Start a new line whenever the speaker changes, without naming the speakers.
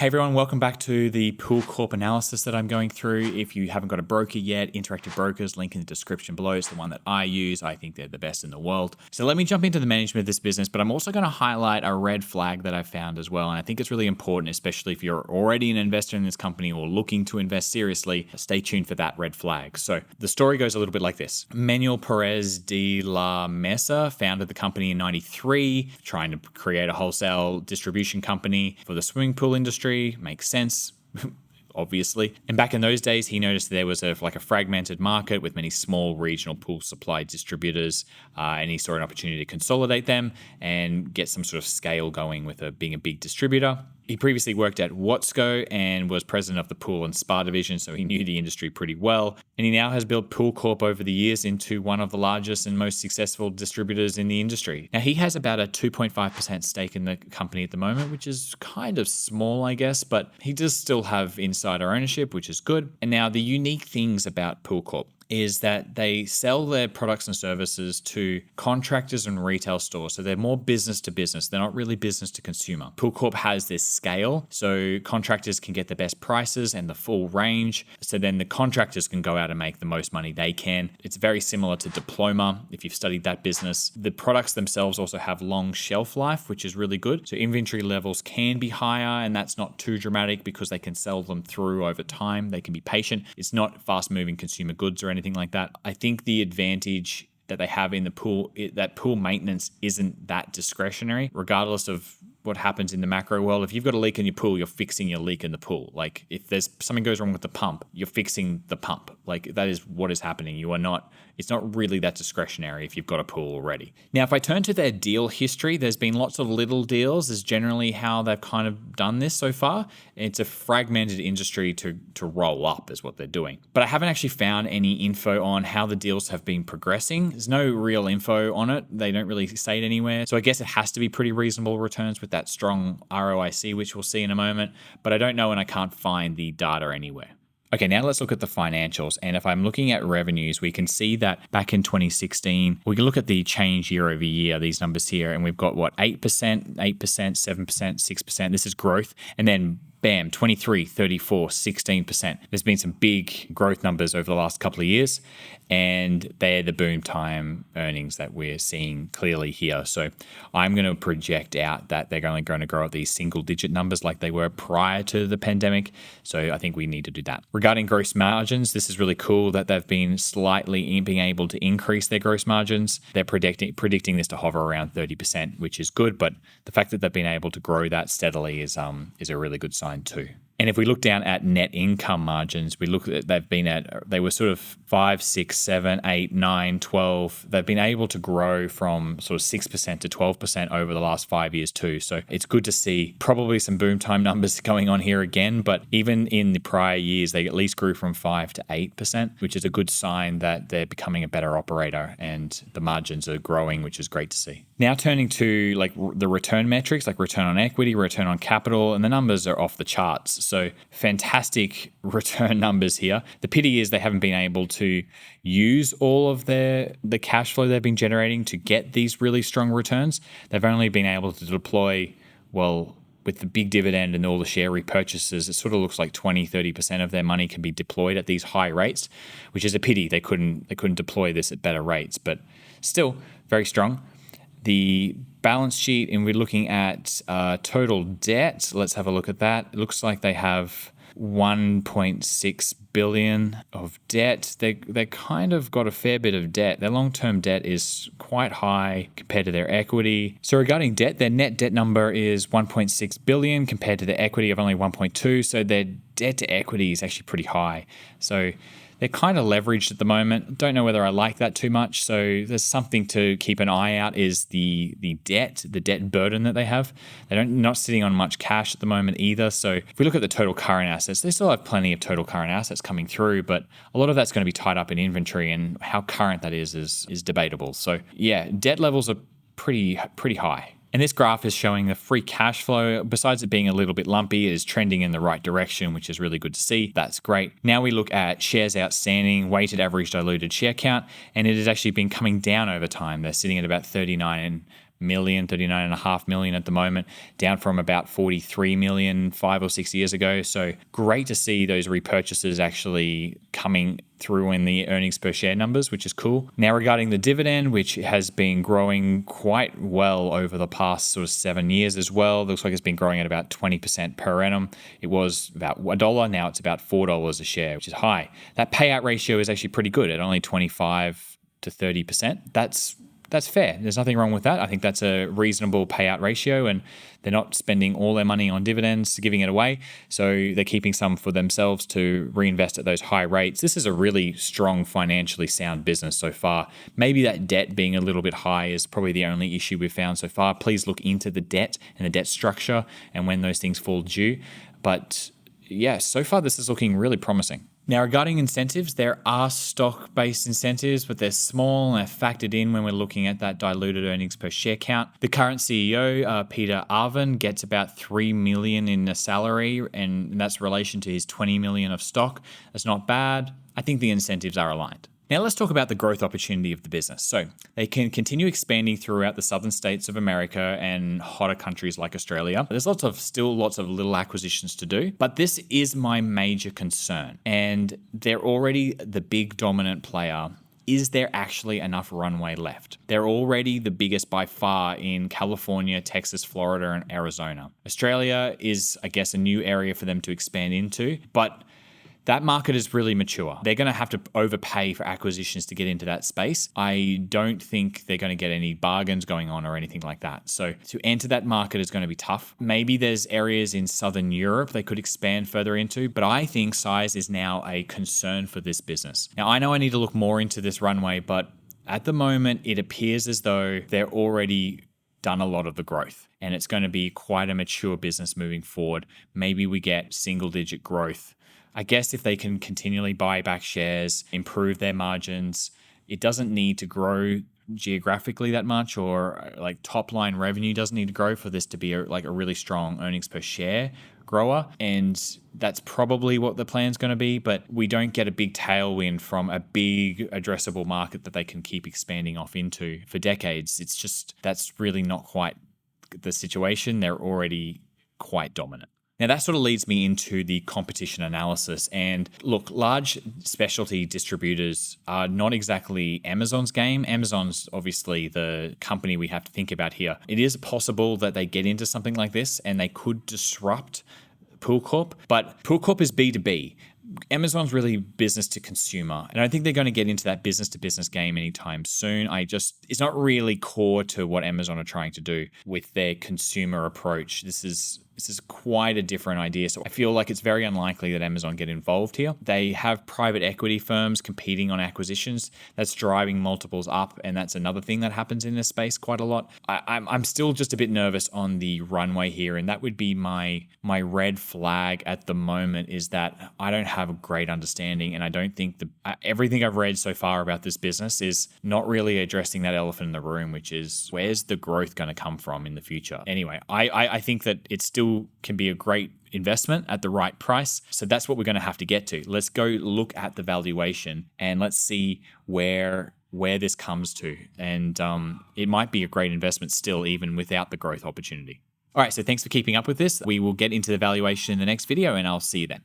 Hey everyone, welcome back to the PoolCorp analysis that I'm going through. If you haven't got a broker yet, Interactive Brokers, link in the description below. It's the one that I use. I think they're the best in the world. So let me jump into the management of this business, but I'm also going to highlight a red flag that I found as well. And I think it's really important, especially if you're already an investor in this company or looking to invest seriously. Stay tuned for that red flag. So the story goes a little bit like this. Manuel Perez de la Mesa founded the company in 93, trying to create a wholesale distribution company for the swimming pool industry. Makes sense, obviously. And back in those days, he noticed there was a fragmented market with many small regional pool supply distributors, and he saw an opportunity to consolidate them and get some sort of scale going with being a big distributor. He previously worked at Watsco and was president of the pool and spa division, so he knew the industry pretty well. And he now has built PoolCorp over the years into one of the largest and most successful distributors in the industry. Now, he has about a 2.5% stake in the company at the moment, which is kind of small, I guess, but he does still have insider ownership, which is good. And now the unique things about PoolCorp is that they sell their products and services to contractors and retail stores. So they're more business to business. They're not really business to consumer. PoolCorp has this scale, so contractors can get the best prices and the full range. So then the contractors can go out and make the most money they can. It's very similar to Diploma, if you've studied that business. The products themselves also have long shelf life, which is really good. So inventory levels can be higher, and that's not too dramatic because they can sell them through over time. They can be patient. It's not fast-moving consumer goods or anything like that. I think the advantage that they have in the pool, that pool maintenance isn't that discretionary, regardless of what happens in the macro world. If you've got a leak in your pool, you're fixing your leak in the pool. Like if there's something goes wrong with the pump, you're fixing the pump. Like that is what is happening. It's not really that discretionary if you've got a pool already. Now, if I turn to their deal history, there's been lots of little deals is generally how they've kind of done this so far. It's a fragmented industry to roll up is what they're doing. But I haven't actually found any info on how the deals have been progressing. There's no real info on it. They don't really say it anywhere. So I guess it has to be pretty reasonable returns with that strong ROIC, which we'll see in a moment. But I don't know and I can't find the data anywhere. Okay, now let's look at the financials. And if I'm looking at revenues, we can see that back in 2016, we can look at the change year over year, these numbers here, and we've got 8%, 7%, 6%. This is growth. And then bam, 23, 34, 16%. There's been some big growth numbers over the last couple of years, and they're the boom time earnings that we're seeing clearly here. So I'm going to project out that they're only going to grow at these single digit numbers like they were prior to the pandemic. So I think we need to do that. Regarding gross margins, this is really cool that they've been slightly being able to increase their gross margins. They're predicting this to hover around 30%, which is good. But the fact that they've been able to grow that steadily is a really good sign too. And if we look down at net income margins, we look at they were sort of 5, 6, 7, 8, 9, 12. They've been able to grow from sort of 6% to 12% over the last 5 years too. So it's good to see probably some boom time numbers going on here again. But even in the prior years, they at least grew from 5 to 8%, which is a good sign that they're becoming a better operator and the margins are growing, which is great to see. Now turning to like the return metrics, like return on equity, return on capital, and the numbers are off the charts. So fantastic return numbers here. The pity is they haven't been able to use all of the cash flow they've been generating to get these really strong returns. They've only been able to deploy, with the big dividend and all the share repurchases, it sort of looks like 20, 30% of their money can be deployed at these high rates, which is a pity. They couldn't deploy this at better rates, but still very strong. The balance sheet, and we're looking at total debt. Let's have a look at that. It looks like they have 1.6 billion of debt. They kind of got a fair bit of debt. Their long-term debt is quite high compared to their equity. So regarding debt, their net debt number is 1.6 billion compared to their equity of only 1.2. So their debt to equity is actually pretty high. So they're kind of leveraged at the moment. Don't know whether I like that too much. So there's something to keep an eye out is the debt burden that they have. They're not sitting on much cash at the moment either. So if we look at the total current assets, they still have plenty of total current assets coming through, but a lot of that's going to be tied up in inventory, and how current that is debatable. So yeah, debt levels are pretty high. And this graph is showing the free cash flow. Besides it being a little bit lumpy, it is trending in the right direction, which is really good to see. That's great. Now we look at shares outstanding, weighted average diluted share count, and it has actually been coming down over time. They're sitting at about 39 million, 39.5 million at the moment, down from about 43 million 5 or 6 years ago. So great to see those repurchases actually coming through in the earnings per share numbers, which is cool. Now regarding the dividend, which has been growing quite well over the past sort of 7 years as well. Looks like it's been growing at about 20% per annum. It was about $1, now it's about $4 a share, which is high. That payout ratio is actually pretty good at only 25 to 30%. That's fair. There's nothing wrong with that. I think that's a reasonable payout ratio, and they're not spending all their money on dividends, giving it away. So they're keeping some for themselves to reinvest at those high rates. This is a really strong, financially sound business so far. Maybe that debt being a little bit high is probably the only issue we've found so far. Please look into the debt and the debt structure and when those things fall due. But yeah, so far this is looking really promising. Now, regarding incentives, there are stock-based incentives, but they're small and they're factored in when we're looking at that diluted earnings per share count. The current CEO, Peter Arvin, gets about $3 million in a salary, and that's in relation to his $20 million of stock. That's not bad. I think the incentives are aligned. Now let's talk about the growth opportunity of the business. So they can continue expanding throughout the southern states of America and hotter countries like Australia. There's still lots of little acquisitions to do, but this is my major concern. And they're already the big dominant player. Is there actually enough runway left? They're already the biggest by far in California, Texas, Florida, and Arizona. Australia is, I guess, a new area for them to expand into, but that market is really mature. They're going to have to overpay for acquisitions to get into that space. I don't think they're going to get any bargains going on or anything like that. So to enter that market is going to be tough. Maybe there's areas in Southern Europe they could expand further into, but I think size is now a concern for this business. Now, I know I need to look more into this runway, but at the moment, it appears as though they're already done a lot of the growth, and it's going to be quite a mature business moving forward. Maybe we get single-digit growth. I guess if they can continually buy back shares, improve their margins, it doesn't need to grow geographically that much, or like top line revenue doesn't need to grow for this to be a really strong earnings per share grower. And that's probably what the plan's going to be, but we don't get a big tailwind from a big addressable market that they can keep expanding off into for decades. It's just, that's really not quite the situation. They're already quite dominant. Now, that sort of leads me into the competition analysis. And look, large specialty distributors are not exactly Amazon's game. Amazon's obviously the company we have to think about here. It is possible that they get into something like this and they could disrupt PoolCorp, but PoolCorp is B2B. Amazon's really business to consumer. And I don't think they're going to get into that business to business game anytime soon. It's not really core to what Amazon are trying to do with their consumer approach. This is quite a different idea. So I feel like it's very unlikely that Amazon get involved here. They have private equity firms competing on acquisitions. That's driving multiples up. And that's another thing that happens in this space quite a lot. I'm still just a bit nervous on the runway here. And that would be my red flag at the moment, is that I don't have a great understanding. And I don't think everything I've read so far about this business is not really addressing that elephant in the room, which is where's the growth going to come from in the future? Anyway, I think that it still can be a great investment at the right price. So that's what we're going to have to get to. Let's go look at the valuation and let's see where this comes to. And it might be a great investment still, even without the growth opportunity. All right, so thanks for keeping up with this. We will get into the valuation in the next video, and I'll see you then.